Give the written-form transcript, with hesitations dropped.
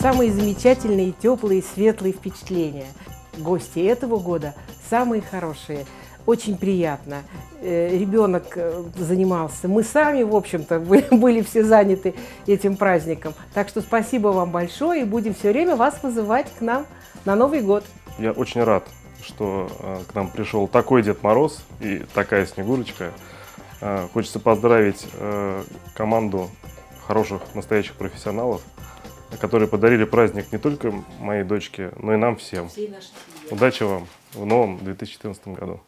самые замечательные, теплые, светлые впечатления. Гости этого года самые хорошие. Очень приятно. Ребенок занимался. Мы сами, в общем-то, были все заняты этим праздником. Так что спасибо вам большое, и будем все время вас вызывать к нам на Новый год. Я очень рад, что к нам пришел такой Дед Мороз и такая Снегурочка. Хочется поздравить команду хороших, настоящих профессионалов, которые подарили праздник не только моей дочке, но и нам всем. Удачи вам в новом 2014 году.